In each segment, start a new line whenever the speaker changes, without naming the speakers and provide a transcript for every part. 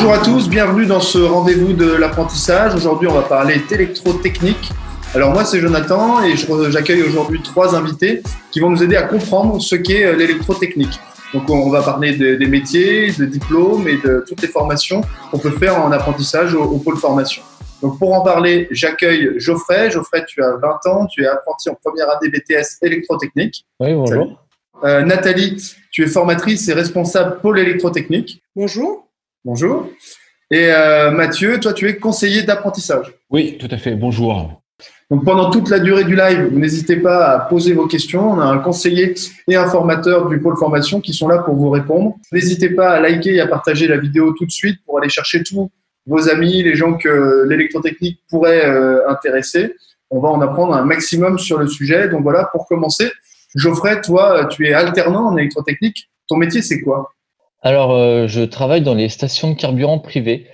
Bonjour à tous, bienvenue dans ce rendez-vous de l'apprentissage. Aujourd'hui, on va parler d'électrotechnique. Alors moi, c'est Jonathan et j'accueille aujourd'hui 3 invités qui vont nous aider à comprendre ce qu'est l'électrotechnique. Donc on va parler des métiers, des diplômes et de toutes les formations qu'on peut faire en apprentissage au pôle formation. Donc pour en parler, j'accueille Geoffrey. Geoffrey, tu as 20 ans, tu es apprenti en première année BTS électrotechnique.
Oui, bonjour.
Nathalie, tu es formatrice et responsable pôle électrotechnique.
Bonjour.
Bonjour. Et Mathieu, toi, tu es conseiller d'apprentissage.
Oui, tout à fait. Bonjour.
Donc, pendant toute la durée du live, n'hésitez pas à poser vos questions. On a un conseiller et un formateur du pôle formation qui sont là pour vous répondre. N'hésitez pas à liker et à partager la vidéo tout de suite pour aller chercher tous vos amis, les gens que l'électrotechnique pourrait intéresser. On va en apprendre un maximum sur le sujet. Donc voilà, pour commencer, Geoffrey, toi, tu es alternant en électrotechnique. Ton métier, c'est quoi ?
Alors, je travaille dans les stations de carburant privées.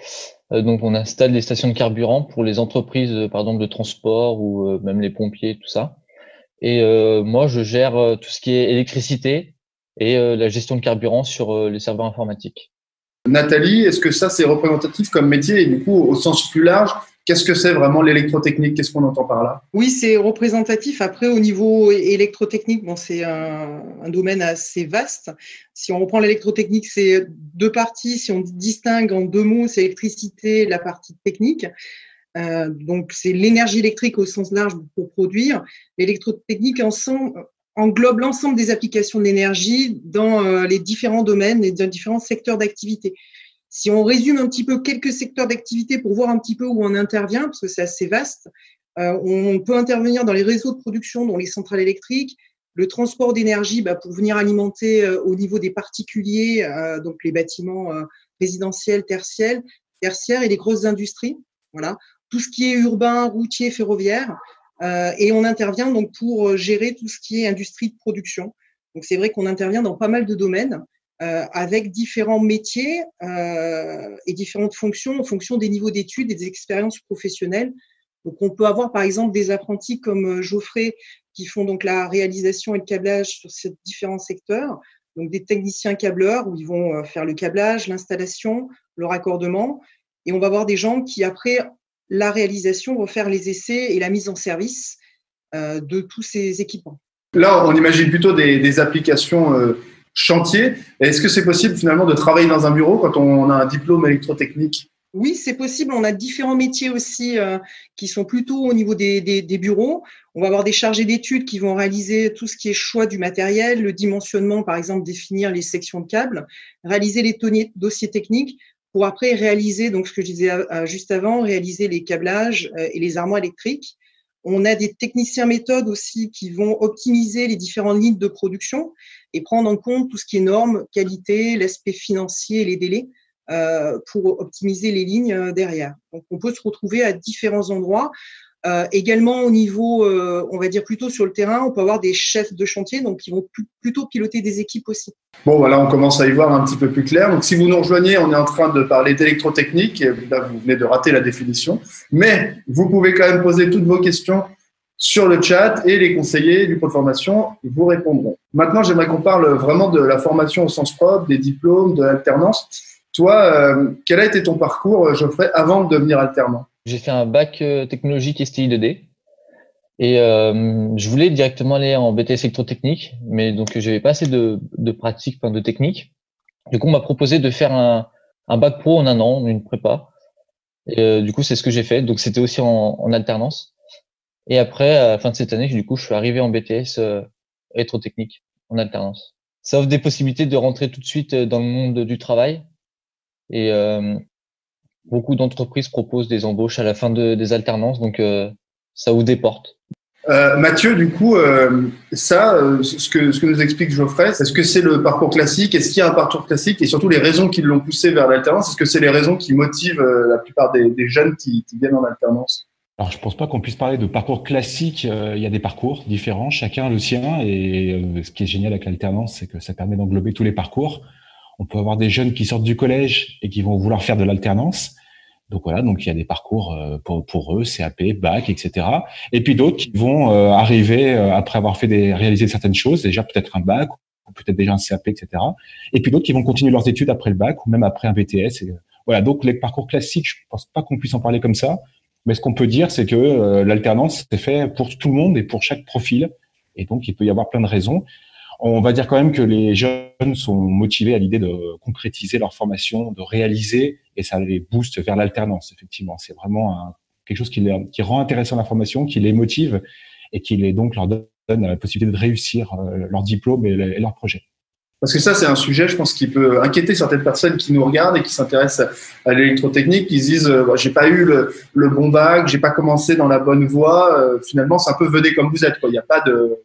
Donc, on installe des stations de carburant pour les entreprises, par exemple, de transport ou même les pompiers, tout ça. Et moi, je gère tout ce qui est électricité et la gestion de carburant sur les serveurs informatiques.
Nathalie, est-ce que ça, c'est représentatif comme métier? Et du coup, au sens plus large, qu'est-ce que c'est vraiment l'électrotechnique? Qu'est-ce qu'on entend par là?
Oui, c'est représentatif. Après, au niveau électrotechnique, c'est un domaine assez vaste. Si on reprend l'électrotechnique, c'est 2 parties. Si on distingue en 2 mots, c'est l'électricité, la partie technique. Donc, c'est l'énergie électrique au sens large pour produire. L'électrotechnique englobe l'ensemble des applications de l'énergie dans les différents domaines et dans différents secteurs d'activité. Si on résume un petit peu quelques secteurs d'activité pour voir un petit peu où on intervient, parce que c'est assez vaste, on peut intervenir dans les réseaux de production, dont les centrales électriques, le transport d'énergie pour venir alimenter au niveau des particuliers, donc les bâtiments résidentiels, tertiaires et les grosses industries. Voilà, tout ce qui est urbain, routier, ferroviaire. Et on intervient donc pour gérer tout ce qui est industrie de production. Donc c'est vrai qu'on intervient dans pas mal de domaines avec différents métiers et différentes fonctions en fonction des niveaux d'études et des expériences professionnelles. Donc on peut avoir par exemple des apprentis comme Geoffrey qui font donc la réalisation et le câblage sur ces différents secteurs. Donc des techniciens câbleurs où ils vont faire le câblage, l'installation, le raccordement. Et on va avoir des gens qui après la réalisation vont faire les essais et la mise en service de tous ces équipements.
Là, on imagine plutôt des applications chantier. Est-ce que c'est possible finalement de travailler dans un bureau quand on a un diplôme électrotechnique?
Oui, c'est possible. On a différents métiers aussi qui sont plutôt au niveau des bureaux. On va avoir des chargés d'études qui vont réaliser tout ce qui est choix du matériel, le dimensionnement, par exemple, définir les sections de câbles, réaliser les dossiers techniques pour après réaliser, donc ce que je disais juste avant, réaliser les câblages et les armoires électriques. On a des techniciens méthodes aussi qui vont optimiser les différentes lignes de production et prendre en compte tout ce qui est normes, qualité, l'aspect financier et les délais pour optimiser les lignes derrière. Donc, on peut se retrouver à différents endroits. Également, au niveau, on va dire plutôt sur le terrain, on peut avoir des chefs de chantier donc qui vont plutôt piloter des équipes aussi.
Bon, voilà, on commence à y voir un petit peu plus clair. Donc, si vous nous rejoignez, on est en train de parler d'électrotechnique. Là, vous venez de rater la définition. Mais vous pouvez quand même poser toutes vos questions sur le chat et les conseillers du pôle formation vous répondront. Maintenant, j'aimerais qu'on parle vraiment de la formation au sens propre, des diplômes, de l'alternance. Toi, quel a été ton parcours, Geoffrey, avant de devenir alternant?
J'ai fait un bac technologique STI 2D et je voulais directement aller en BTS électrotechnique, mais donc j'avais pas assez de pratique, de technique. Du coup, on m'a proposé de faire un bac pro en 1 an, une prépa. Et du coup, c'est ce que j'ai fait. Donc, c'était aussi en alternance. Et après, à la fin de cette année, du coup, je suis arrivé en BTS électrotechnique en alternance. Ça offre des possibilités de rentrer tout de suite dans le monde du travail. Et beaucoup d'entreprises proposent des embauches à la fin des alternances, donc ça ouvre des portes.
Mathieu, du coup, ce que nous explique Geoffrey, est-ce que c'est le parcours classique? Est-ce qu'il y a un parcours classique? Et surtout, les raisons qui l'ont poussé vers l'alternance, est-ce que c'est les raisons qui motivent la plupart des jeunes qui viennent en alternance?
Alors, je pense pas qu'on puisse parler de parcours classique. Il y a des parcours différents, chacun le sien. Et ce qui est génial avec l'alternance, c'est que ça permet d'englober tous les parcours. On peut avoir des jeunes qui sortent du collège et qui vont vouloir faire de l'alternance. Donc voilà, donc il y a des parcours pour eux, CAP, bac, etc. Et puis d'autres qui vont arriver après avoir réalisé certaines choses, déjà peut-être un bac ou peut-être déjà un CAP, etc. Et puis d'autres qui vont continuer leurs études après le bac ou même après un BTS Voilà, donc les parcours classiques, je pense pas qu'on puisse en parler comme ça. Mais ce qu'on peut dire, c'est que l'alternance, c'est fait pour tout le monde et pour chaque profil. Et donc, il peut y avoir plein de raisons. On va dire quand même que les jeunes sont motivés à l'idée de concrétiser leur formation, de réaliser, et ça les booste vers l'alternance, effectivement. C'est vraiment quelque chose qui rend intéressant la formation, qui les motive et qui donc leur donne la possibilité de réussir leur diplôme et leur projet.
Parce que ça, c'est un sujet, je pense, qui peut inquiéter certaines personnes qui nous regardent et qui s'intéressent à l'électrotechnique, qui se disent j'ai pas eu le bon bac, j'ai pas commencé dans la bonne voie. Finalement, c'est un peu venez comme vous êtes, quoi. Il n'y a pas de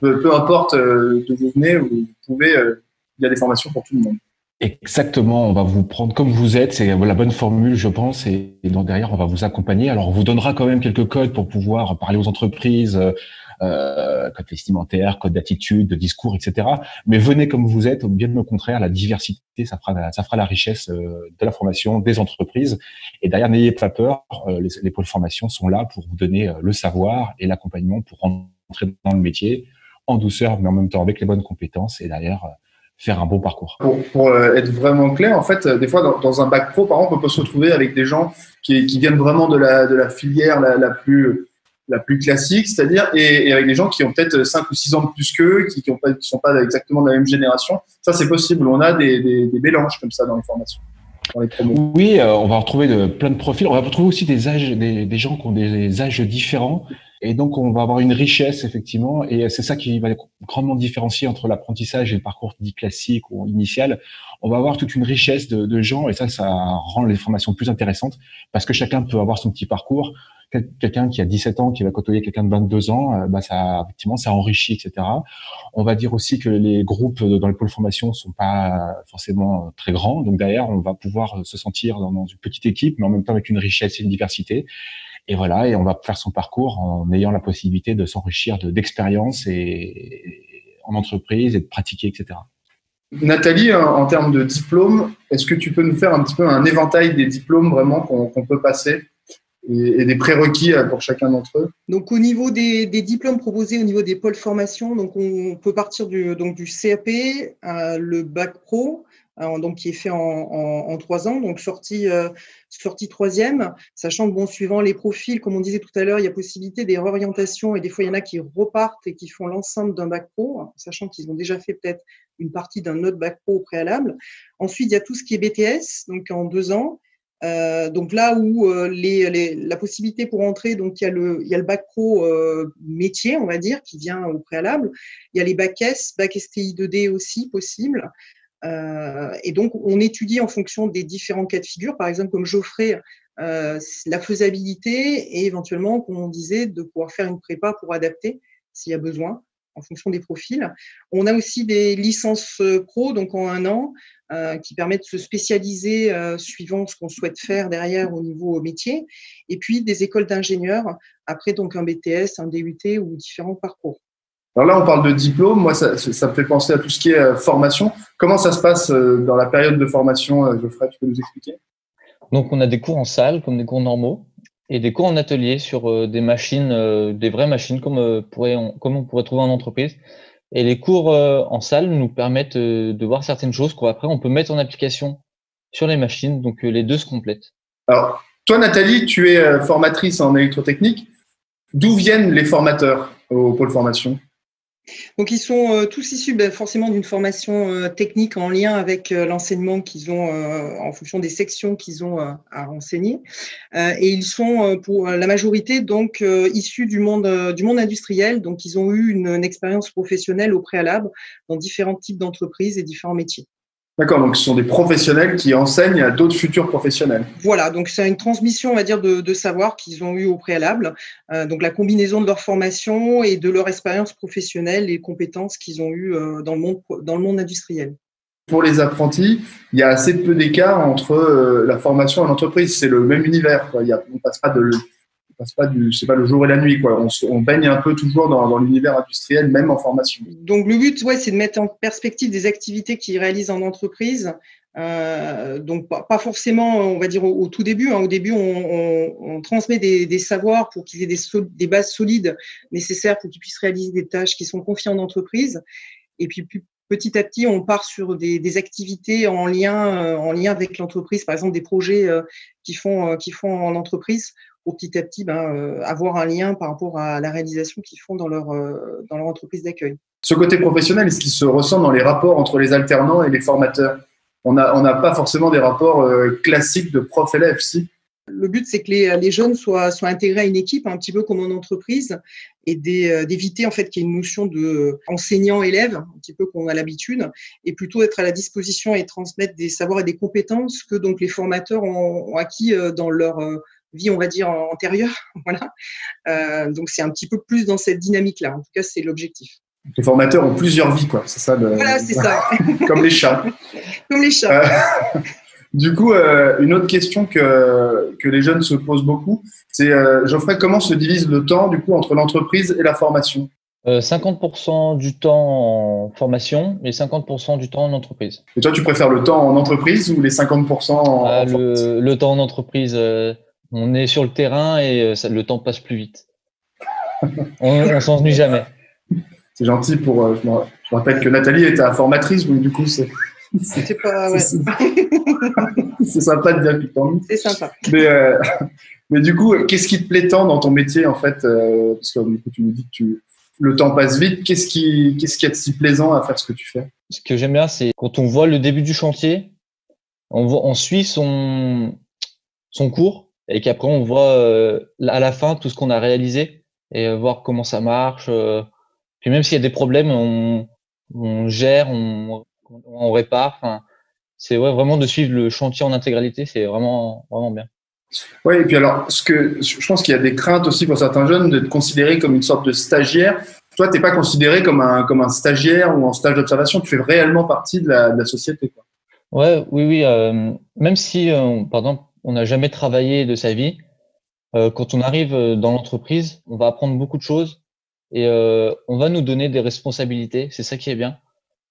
peu importe d'où vous venez, vous pouvez. Il y a des formations pour tout le monde.
Exactement, on va vous prendre comme vous êtes, c'est la bonne formule, je pense, et donc derrière, on va vous accompagner. Alors, on vous donnera quand même quelques codes pour pouvoir parler aux entreprises, code vestimentaire, code d'attitude, de discours, etc. Mais venez comme vous êtes, bien au contraire, la diversité, ça fera la richesse de la formation des entreprises. Et derrière, n'ayez pas peur, les pôles formation sont là pour vous donner le savoir et l'accompagnement pour rentrer dans le métier en douceur, mais en même temps avec les bonnes compétences et derrière faire un bon parcours.
Pour être vraiment clair, en fait, des fois, dans un bac pro, par exemple, on peut se retrouver avec des gens qui viennent vraiment de la filière la plus classique, c'est-à-dire, et avec des gens qui ont peut-être 5 ou 6 ans de plus qu'eux, qui sont pas exactement de la même génération. Ça, c'est possible. On a des mélanges comme ça dans les formations.
Oui, on va retrouver plein de profils. On va retrouver aussi des gens qui ont des âges différents. Et donc, on va avoir une richesse, effectivement. Et c'est ça qui va grandement différencier entre l'apprentissage et le parcours dit classique ou initial. On va avoir toute une richesse de gens. Et ça rend les formations plus intéressantes parce que chacun peut avoir son petit parcours. Quelqu'un qui a 17 ans, qui va côtoyer quelqu'un de 22 ans, effectivement, ça enrichit, etc. On va dire aussi que les groupes dans les pôles formation sont pas forcément très grands. Donc derrière, on va pouvoir se sentir dans une petite équipe, mais en même temps avec une richesse et une diversité. Et voilà, et on va faire son parcours en ayant la possibilité de s'enrichir d'expérience et en entreprise et de pratiquer, etc.
Nathalie, en termes de diplôme, est-ce que tu peux nous faire un petit peu un éventail des diplômes vraiment qu'on peut passer et des prérequis pour chacun d'entre eux?
Donc, au niveau des diplômes proposés au niveau des pôles formation, donc on peut partir du CAP, le bac pro, donc qui est fait en 3 ans, donc sortie troisième, sachant que suivant les profils, comme on disait tout à l'heure, il y a possibilité des réorientations et des fois il y en a qui repartent et qui font l'ensemble d'un bac pro, sachant qu'ils ont déjà fait peut-être une partie d'un autre bac pro au préalable. Ensuite, il y a tout ce qui est BTS, donc en 2 ans. Donc là où la possibilité pour entrer, donc il y a le bac pro métier, on va dire, qui vient au préalable. Il y a les bac S, bac STI 2D aussi possible. Et donc on étudie en fonction des différents cas de figure. Par exemple, comme Geoffrey, la faisabilité et éventuellement, comme on disait, de pouvoir faire une prépa pour adapter s'il y a besoin, en fonction des profils. On a aussi des licences pro, donc en 1 an, qui permettent de se spécialiser suivant ce qu'on souhaite faire derrière au niveau métier. Et puis des écoles d'ingénieurs, après donc un BTS, un DUT ou différents parcours.
Alors là, on parle de diplôme. Moi, ça me fait penser à tout ce qui est formation. Comment ça se passe dans la période de formation, Geoffrey, tu peux nous expliquer?
Donc, on a des cours en salle, comme des cours normaux, et des cours en atelier sur des machines, des vraies machines, comme on pourrait trouver en entreprise. Et les cours en salle nous permettent de voir certaines choses qu'après, on peut mettre en application sur les machines. Donc, les deux se complètent.
Alors, toi, Nathalie, tu es formatrice en électrotechnique. D'où viennent les formateurs au pôle formation?
Donc, ils sont tous issus forcément d'une formation technique en lien avec l'enseignement qu'ils ont en fonction des sections qu'ils ont à enseigner. Et ils sont pour la majorité donc issus du monde industriel. Donc, ils ont eu une expérience professionnelle au préalable dans différents types d'entreprises et différents métiers.
D'accord, donc ce sont des professionnels qui enseignent à d'autres futurs professionnels.
Voilà, donc c'est une transmission, on va dire, de savoir qu'ils ont eu au préalable. Donc la combinaison de leur formation et de leur expérience professionnelle et compétences qu'ils ont eues dans le monde industriel.
Pour les apprentis, il y a assez peu d'écart entre la formation et l'entreprise. C'est le même univers, quoi. On passe pas c'est pas le jour et la nuit, quoi. On baigne un peu toujours dans l'univers industriel, même en formation.
Donc le but, c'est de mettre en perspective des activités qu'ils réalisent en entreprise. Donc pas forcément, on va dire au tout début. Au début, on transmet des savoirs pour qu'ils aient des bases solides nécessaires pour qu'ils puissent réaliser des tâches qui sont confiées en entreprise. Et puis petit à petit, on part sur des activités en lien avec l'entreprise, par exemple des projets qu'ils font en entreprise, pour petit à petit avoir un lien par rapport à la réalisation qu'ils font dans leur entreprise d'accueil.
Ce côté professionnel, est-ce qu'il se ressent dans les rapports entre les alternants et les formateurs? On n'a pas forcément des rapports classiques de prof-élève, si?
Le but, c'est que les jeunes soient intégrés à une équipe, un petit peu comme en entreprise, et d'éviter en fait qu'il y ait une notion de enseignant-élève, un petit peu qu'on a l'habitude, et plutôt être à la disposition et transmettre des savoirs et des compétences que donc les formateurs ont acquis dans leur vie, on va dire, antérieure. Voilà. Donc c'est un petit peu plus dans cette dynamique-là. En tout cas, c'est l'objectif.
Les formateurs ont plusieurs vies, quoi. C'est ça.
Voilà, c'est ça.
Comme les chats.
Comme les chats.
Du coup, une autre question que les jeunes se posent beaucoup, c'est Geoffrey, comment se divise le temps du coup entre l'entreprise et la formation?
50% du temps en formation et 50% du temps en entreprise.
Et toi, tu préfères le temps en entreprise ou les 50% en formation?
Le temps en entreprise, on est sur le terrain et le temps passe plus vite. On s'ennuie jamais.
C'est gentil pour. Je rappelle que Nathalie était formatrice, donc du coup, c'est
pas. Ouais.
C'est sympa de dire que tu t'ennuies.
C'est sympa.
Mais du coup, qu'est-ce qui te plaît tant dans ton métier en fait? Parce que du coup, tu nous dis que le temps passe vite. Qu'est-ce qui est si plaisant à faire ce que tu fais?
Ce que j'aime bien, c'est quand on voit le début du chantier, on suit son cours et qu'après on voit à la fin tout ce qu'on a réalisé et voir comment ça marche. Puis même s'il y a des problèmes, on gère, on répare. Enfin, c'est vraiment de suivre le chantier en intégralité, c'est vraiment bien.
Oui, et puis alors, je pense qu'il y a des craintes aussi pour certains jeunes d'être considérés comme une sorte de stagiaire. Toi, t'es pas considéré comme un stagiaire ou en stage d'observation, tu fais réellement partie de la société, quoi.
Ouais, oui. Même si, par exemple, on n'a jamais travaillé de sa vie, quand on arrive dans l'entreprise, on va apprendre beaucoup de choses et on va nous donner des responsabilités. C'est ça qui est bien.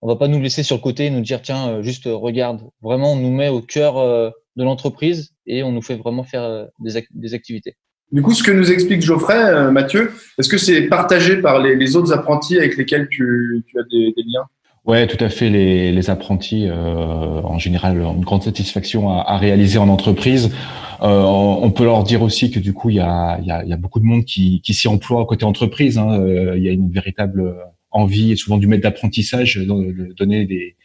On va pas nous laisser sur le côté et nous dire tiens, juste regarde. Vraiment, on nous met au cœur de l'entreprise et on nous fait vraiment faire des activités.
Du coup, ce que nous explique Geoffrey, Mathieu, est-ce que c'est partagé par les autres apprentis avec lesquels tu as des liens?
Ouais, tout à fait. Les apprentis, en général, ont une grande satisfaction à réaliser en entreprise. On peut leur dire aussi que du coup, il y a beaucoup de monde qui s'y emploie côté entreprise. Hein. Il y a une véritable envie et souvent du maître d'apprentissage de donner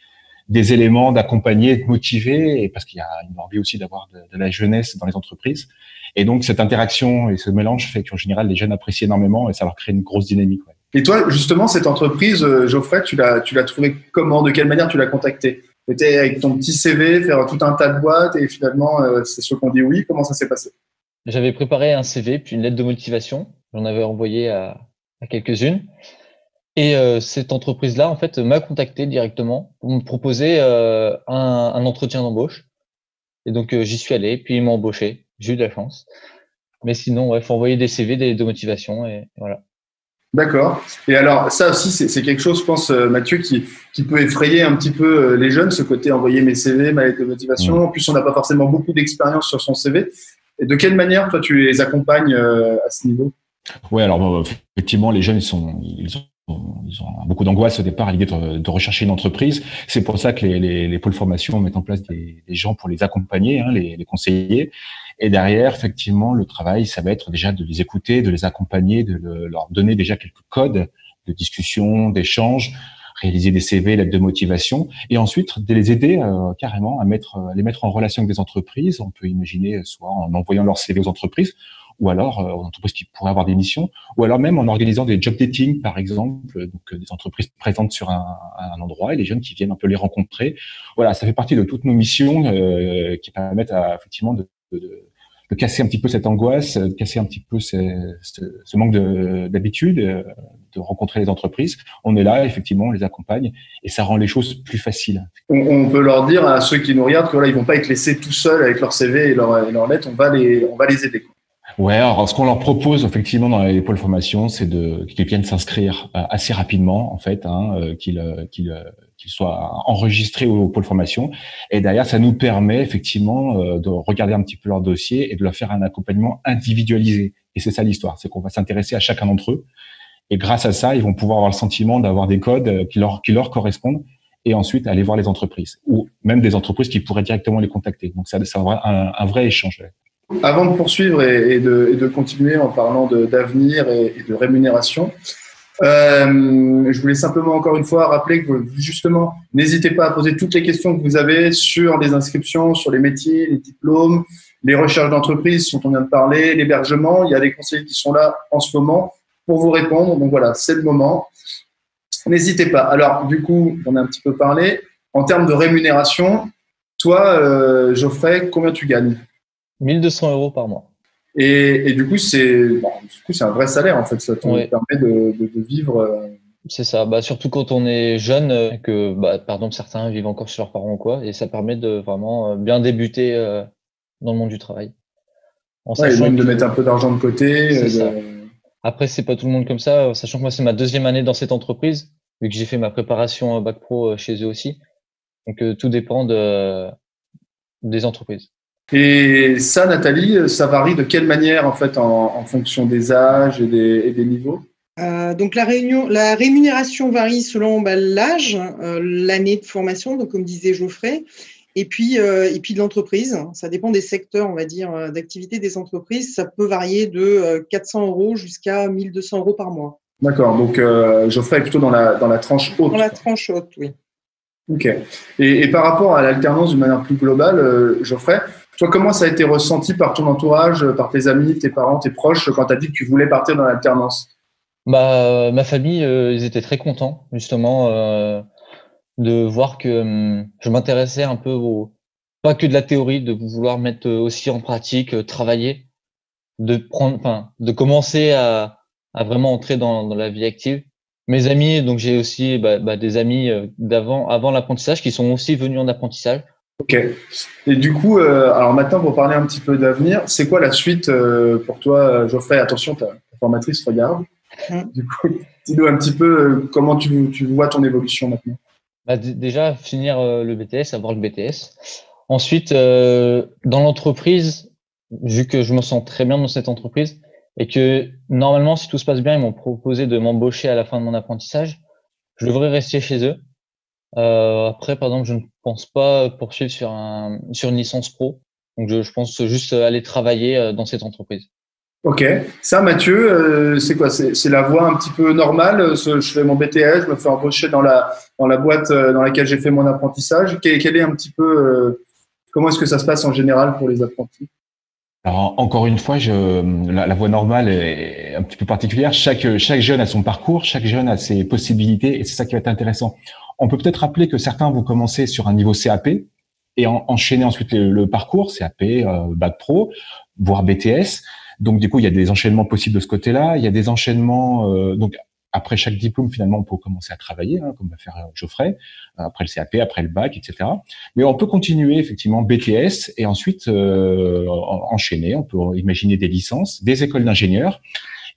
des éléments, d'accompagner, de motiver, et parce qu'il y a une envie aussi d'avoir de la jeunesse dans les entreprises. Et donc, cette interaction et ce mélange fait qu'en général, les jeunes apprécient énormément et ça leur crée une grosse dynamique. Ouais.
Et toi, justement, cette entreprise, Geoffrey, tu l'as trouvée comment? De quelle manière tu l'as contactée? Tu étais avec ton petit CV, faire tout un tas de boîtes et finalement, c'est ceux qui ont dit oui. Comment ça s'est passé?
J'avais préparé un CV puis une lettre de motivation. J'en avais envoyé à quelques-unes. Et cette entreprise-là, en fait, m'a contacté directement pour me proposer un entretien d'embauche. Et donc, j'y suis allé, puis ils m'ont embauché. J'ai eu de la chance. Mais sinon, ouais, faut envoyer des CV, des lettres de motivation et voilà.
D'accord. Et alors, ça aussi, c'est quelque chose, je pense, Mathieu, qui peut effrayer un petit peu les jeunes, ce côté envoyer mes CV, ma lettre de motivation. En plus, on n'a pas forcément beaucoup d'expérience sur son CV. Et de quelle manière, toi, tu les accompagnes à ce niveau?
Ouais, alors effectivement, les jeunes, ils ont beaucoup d'angoisse au départ à l'idée de rechercher une entreprise. C'est pour ça que les pôles formation mettent en place des gens pour les accompagner, hein, les conseiller. Et derrière, effectivement, le travail, ça va être déjà de les écouter, de les accompagner, leur donner déjà quelques codes de discussion, d'échange, réaliser des CV, lettres de motivation, et ensuite de les aider carrément à les mettre en relation avec des entreprises. On peut imaginer soit en envoyant leur CV aux entreprises, ou alors aux entreprises qui pourraient avoir des missions, ou alors même en organisant des job dating, par exemple, donc des entreprises présentes sur un endroit et les jeunes qui viennent un peu les rencontrer. Voilà, ça fait partie de toutes nos missions qui permettent effectivement de casser un petit peu cette angoisse, de casser un petit peu ce manque d'habitude, de rencontrer les entreprises. On est là, effectivement, on les accompagne et ça rend les choses plus faciles.
On peut leur dire à ceux qui nous regardent que voilà, ils vont pas être laissés tout seuls avec leur CV et leur lettre, on va les aider.
Ouais, alors ce qu'on leur propose effectivement dans les pôles formation, c'est qu'ils viennent s'inscrire assez rapidement en fait, qu'ils soient enregistrés au pôle formation. Et derrière, ça nous permet effectivement de regarder un petit peu leur dossier et de leur faire un accompagnement individualisé. Et c'est ça l'histoire, c'est qu'on va s'intéresser à chacun d'entre eux. Et grâce à ça, ils vont pouvoir avoir le sentiment d'avoir des codes qui leur correspondent et ensuite aller voir les entreprises ou même des entreprises qui pourraient directement les contacter. Donc, c'est un vrai échange.
Avant de poursuivre et de continuer en parlant d'avenir et de rémunération, je voulais simplement encore une fois rappeler que justement, n'hésitez pas à poser toutes les questions que vous avez sur les inscriptions, sur les métiers, les diplômes, les recherches d'entreprise dont on vient de parler, l'hébergement. Il y a des conseillers qui sont là en ce moment pour vous répondre. Donc voilà, c'est le moment. N'hésitez pas. Alors du coup, on a un petit peu parlé. En termes de rémunération, toi, Geoffrey, combien tu gagnes?
1 200 € par mois.
Et du coup, c'est un vrai salaire en fait. Ça te permet de vivre.
C'est ça. Surtout quand on est jeune, que par exemple certains vivent encore chez leurs parents ou quoi, et ça permet de vraiment bien débuter dans le monde du travail. En
sachant même de mettre un peu d'argent de côté.
C'est ça. Après, c'est pas tout le monde comme ça, sachant que moi c'est ma 2e année dans cette entreprise, vu que j'ai fait ma préparation bac pro chez eux aussi. Donc tout dépend des entreprises.
Et ça, Nathalie, ça varie de quelle manière en fait en fonction des âges et des niveaux?
Donc la rémunération varie selon l'âge, l'année de formation, donc comme disait Geoffrey, et puis de l'entreprise. Ça dépend des secteurs, on va dire, d'activité des entreprises. Ça peut varier de 400 € jusqu'à 1 200 € par mois.
D'accord. Donc Geoffrey est plutôt dans la tranche haute.
Dans la tranche haute, oui.
Ok. Et par rapport à l'alternance d'une manière plus globale, Geoffrey, toi, comment ça a été ressenti par ton entourage, par tes amis, tes parents, tes proches, quand tu as dit que tu voulais partir dans l'alternance?
Ma famille, ils étaient très contents, justement, de voir que je m'intéressais un peu pas que de la théorie, de vouloir mettre aussi en pratique, travailler, de commencer à vraiment entrer dans la vie active. Mes amis, donc j'ai aussi des amis avant l'apprentissage qui sont aussi venus en apprentissage.
Ok. Et du coup, alors maintenant, pour parler un petit peu d'avenir, c'est quoi la suite pour toi, Geoffrey? Attention, ta formatrice regarde. Du coup, dis-nous un petit peu comment tu vois ton évolution maintenant.
Déjà, finir le BTS, avoir le BTS. Ensuite, dans l'entreprise, vu que je me sens très bien dans cette entreprise et que normalement, si tout se passe bien, ils m'ont proposé de m'embaucher à la fin de mon apprentissage, je devrais rester chez eux. Après, par exemple, je ne pense pas poursuivre sur une licence pro. Donc, je pense juste aller travailler dans cette entreprise.
Ok. Ça, Mathieu, c'est quoi? C'est la voie un petit peu normale. Je fais mon BTS, je me fais embaucher dans la boîte dans laquelle j'ai fait mon apprentissage. Quel est un petit peu comment est-ce que ça se passe en général pour les apprentis?
Alors, encore une fois, la voie normale est un petit peu particulière. Chaque jeune a son parcours, chaque jeune a ses possibilités, et c'est ça qui va être intéressant. On peut peut-être rappeler que certains vont commencer sur un niveau CAP et enchaîner ensuite le parcours CAP, bac pro, voire BTS. Donc, du coup, il y a des enchaînements possibles de ce côté-là. Il y a des enchaînements. Donc, après chaque diplôme, finalement, on peut commencer à travailler, comme va faire Geoffrey. Après le CAP, après le bac, etc. Mais on peut continuer effectivement BTS et ensuite enchaîner. On peut imaginer des licences, des écoles d'ingénieurs.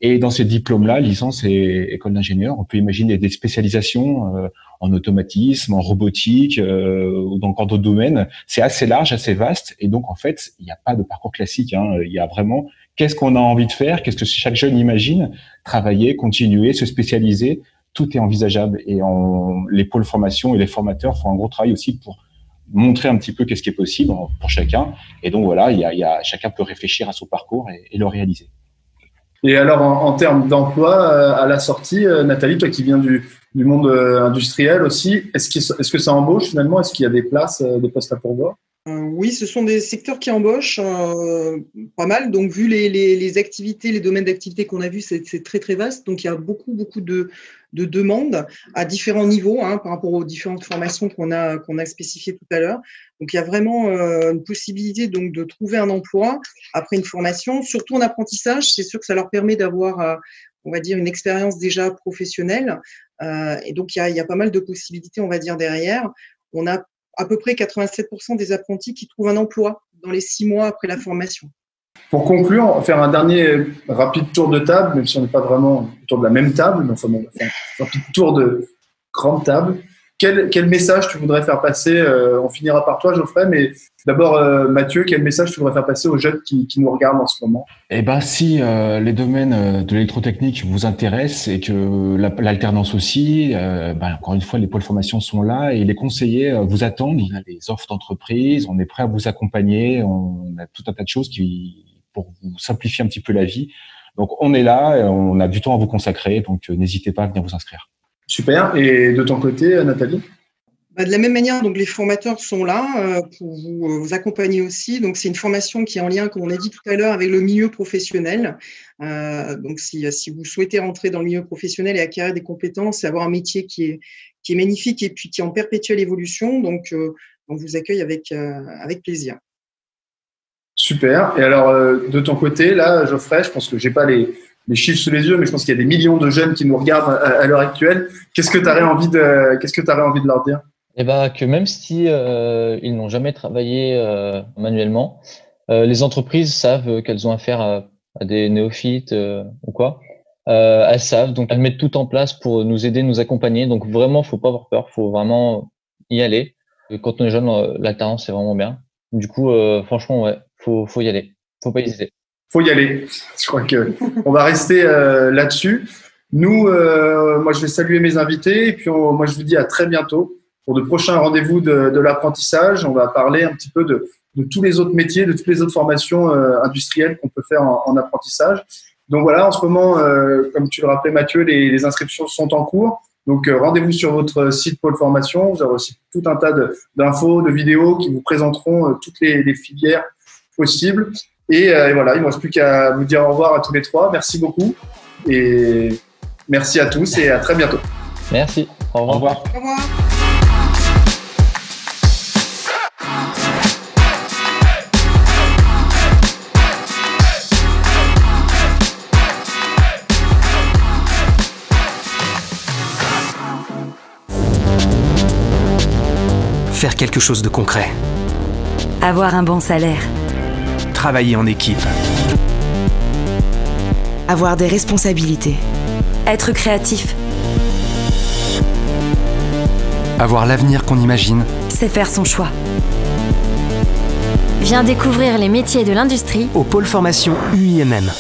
Et dans ces diplômes-là, licence et école d'ingénieur, on peut imaginer des spécialisations en automatisme, en robotique ou dans encore d'autres domaines. C'est assez large, assez vaste. Et donc, en fait, il n'y a pas de parcours classique. Il y a vraiment qu'est-ce qu'on a envie de faire, qu'est-ce que chaque jeune imagine, travailler, continuer, se spécialiser. Tout est envisageable. Et les pôles formation et les formateurs font un gros travail aussi pour montrer un petit peu qu'est-ce qui est possible pour chacun. Et donc, voilà, chacun peut réfléchir à son parcours et le réaliser.
Et alors, en termes d'emploi, à la sortie, Nathalie, toi qui viens du monde industriel aussi, est-ce que ça embauche finalement? Est-ce qu'il y a des places, des postes à pourvoir?
Oui, ce sont des secteurs qui embauchent pas mal. Donc, vu les activités, les domaines d'activité qu'on a vus, c'est très, très vaste. Donc, il y a beaucoup de demandes à différents niveaux par rapport aux différentes formations qu'on a spécifiées tout à l'heure. Donc, il y a vraiment une possibilité donc de trouver un emploi après une formation, surtout en apprentissage. C'est sûr que ça leur permet d'avoir, on va dire, une expérience déjà professionnelle. Et donc, il y a pas mal de possibilités, on va dire, derrière. On a à peu près 87% des apprentis qui trouvent un emploi dans les 6 mois après la formation.
Pour conclure, on va faire un dernier rapide tour de table, même si on n'est pas vraiment autour de la même table, mais enfin, on va faire un rapide tour de grande table. quel message tu voudrais faire passer on finira par toi, Geoffrey, mais d'abord, Mathieu, quel message tu voudrais faire passer aux jeunes qui nous regardent en ce moment?
Eh ben, si les domaines de l'électrotechnique vous intéressent et que l'alternance aussi, encore une fois, les pôles formation sont là et les conseillers vous attendent. Il y a des offres d'entreprise, on est prêt à vous accompagner, on a tout un tas de choses pour vous simplifier un petit peu la vie. Donc, on est là, on a du temps à vous consacrer, donc n'hésitez pas à venir vous inscrire.
Super. Et de ton côté, Nathalie?
De la même manière, donc les formateurs sont là pour vous accompagner aussi. Donc c'est une formation qui est en lien, comme on a dit tout à l'heure, avec le milieu professionnel. Donc si vous souhaitez rentrer dans le milieu professionnel et acquérir des compétences et avoir un métier qui est magnifique et puis qui est en perpétuelle évolution, donc on vous accueille avec plaisir.
Super. Et alors de ton côté, là, Geoffrey, je pense que j'ai pas les chiffres sous les yeux, mais je pense qu'il y a des millions de jeunes qui nous regardent à l'heure actuelle. Qu'est-ce que tu aurais envie de leur dire?
Eh ben, que même si ils n'ont jamais travaillé manuellement, les entreprises savent qu'elles ont affaire à des néophytes ou quoi. Elles savent, donc elles mettent tout en place pour nous aider, nous accompagner. Donc vraiment, faut pas avoir peur, faut vraiment y aller. Et quand on est jeune, l'alternance c'est vraiment bien. Du coup, franchement, ouais, faut y aller, faut pas hésiter.
Faut y aller. Je crois que on va rester là-dessus. Nous, moi, je vais saluer mes invités et puis moi, je vous dis à très bientôt pour de prochains rendez-vous de l'apprentissage. On va parler un petit peu de tous les autres métiers, de toutes les autres formations industrielles qu'on peut faire en apprentissage. Donc voilà, en ce moment, comme tu le rappelais Mathieu, les inscriptions sont en cours. Donc rendez-vous sur votre site Pôle Formation. Vous aurez aussi tout un tas d'infos, de vidéos qui vous présenteront toutes les filières possibles. Et voilà, il ne me reste plus qu'à vous dire au revoir à tous les trois. Merci beaucoup et merci à tous et à très bientôt.
Merci. Au revoir.
Au revoir.
Au revoir.
Faire quelque chose de concret.
Avoir un bon salaire.
Travailler en équipe.
Avoir des responsabilités. Être créatif.
Avoir l'avenir qu'on imagine.
C'est faire son choix.
Viens découvrir les métiers de l'industrie
Au Pôle Formation UIMM.